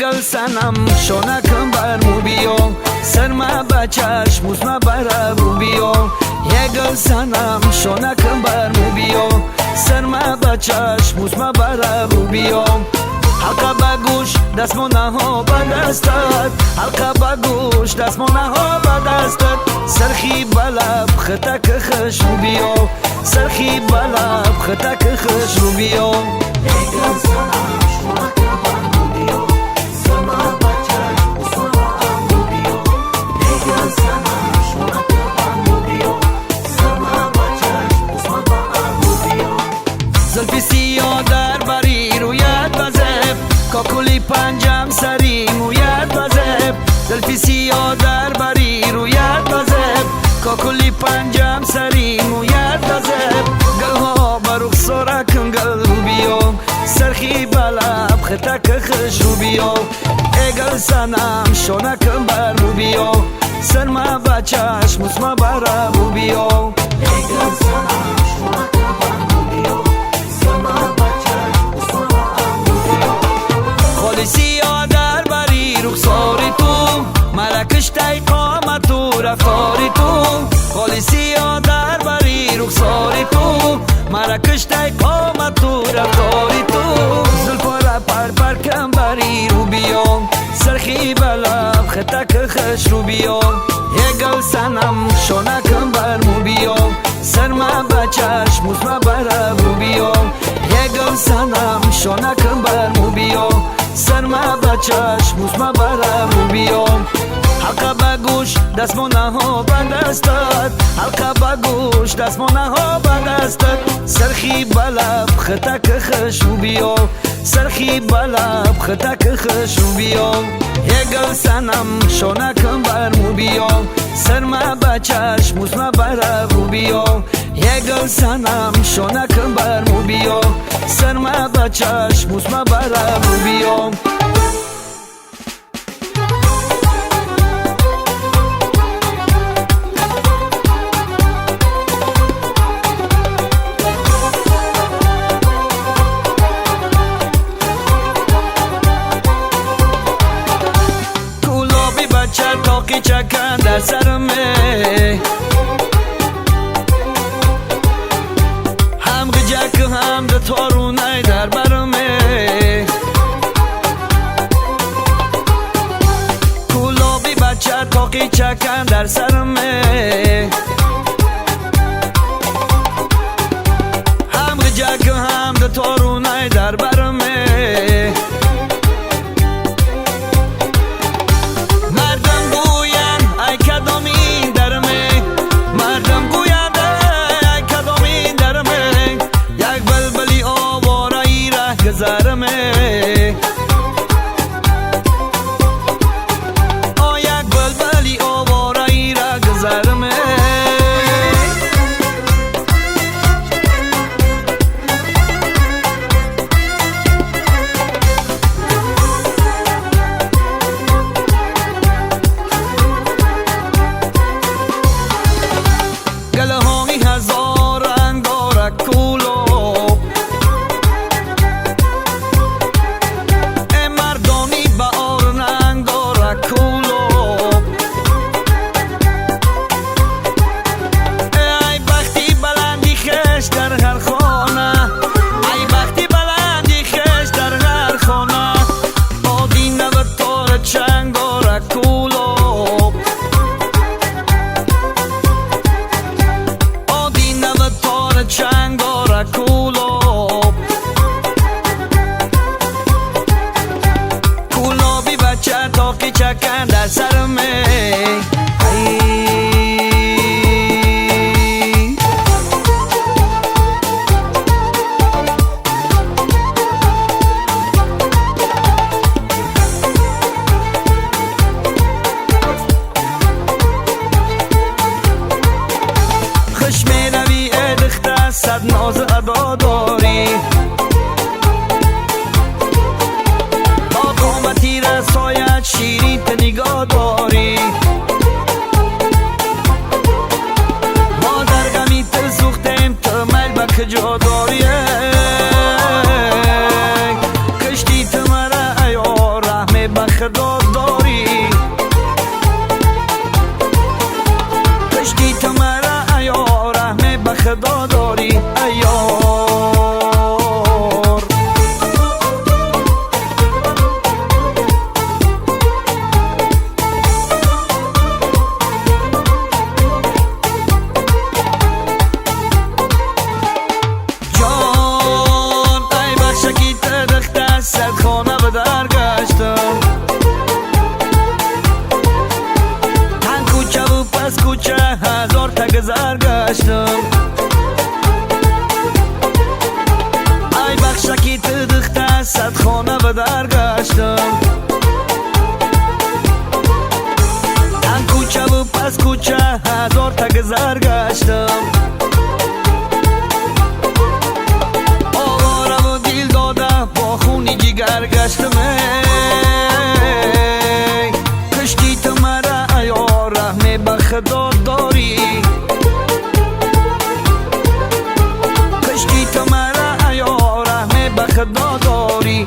گل سنم شونکم بر مو بیو سرما بچش موزما بر مو بیو گل سنم شونکم بر مو بیو سرما بچش موزما بر مو بیو حلقه بگوش دستمونه ها به دستت حلقه بگوش دستمونه ها به دستت سرخی بلب خطک خش رو بیو سرخی بلب خطک خش رو بیو زلفی سیاه در بری رویت بزب کاکولی پنجم سری مویت بزب زلفی سیاه در بری رویت بزب کاکولی پنجم سری مویت بزب گلها بروخ سرکن گل بیو سرخی بلب خطک خش رو بیو گل سنم شونکم بر رو بیو سرما بچش موزما بر رو بیو گل سنم شونکم بر رو بیو سیاه در بری رخساری تو مرکش تای قامت و رفتاری تو خالی سیاه در بری رخساری تو مرکش تای قامت و رفتاری تو زلفا را پر کم بری رو بیام سرخی بلب خطک خش رو بیام گل سنم شونکم بر مو بیام سرما بچش موزما بر رو بیام گل سنم شونکم بر مو بیام سرما بچش موزما بر رو بیام حلقه بگوش دستمونه ها به دستت حلقه بگوش دستمونه ها به دستت سرخی بلب خطک خش رو بیام سرخی بلب خطک خش رو بیام گل سنم شونکم بر مو بیام سرما بچش موزما بر رو بیام گل سنم شونکم بر مو بیام سرما بچش موزما بر رو بیام تاقی چکن در سرمه هم گجک هم ده تارونه در برمه کلابی بچه تاقی چکن در سرمه هم گجک هم ده تارونه در برمه گذرمه آیک بلبلی آوارایی را گذرمه گله هایی هزار رنگ دارد کولو گذر گشتم ای بخشکی تدخته صد خانه به در گشتم ان کوچه و پس کوچه هزار تا گذر گشتم آواره و دل داده با خونی جگر گشتم کشتی تو مرا یا رحمه به خدا داری کشتی تو مرا یا رحمه به خدا داری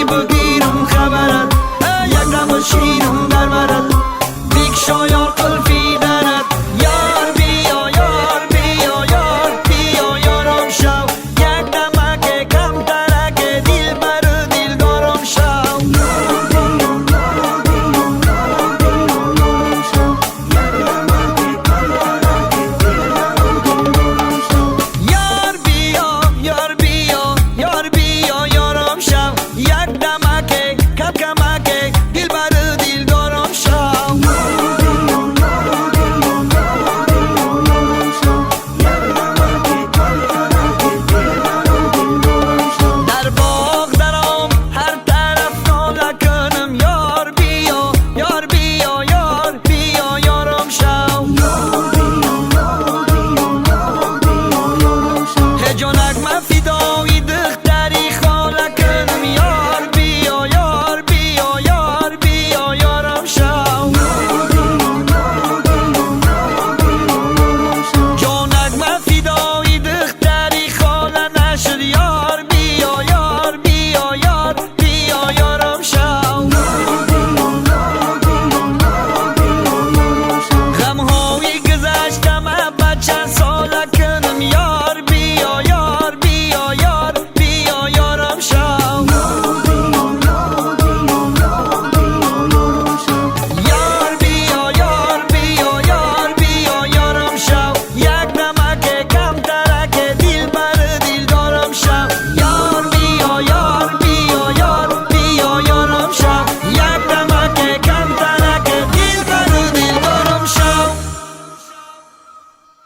بگیرم خبرت یک دم شیرم در برد بیک شاید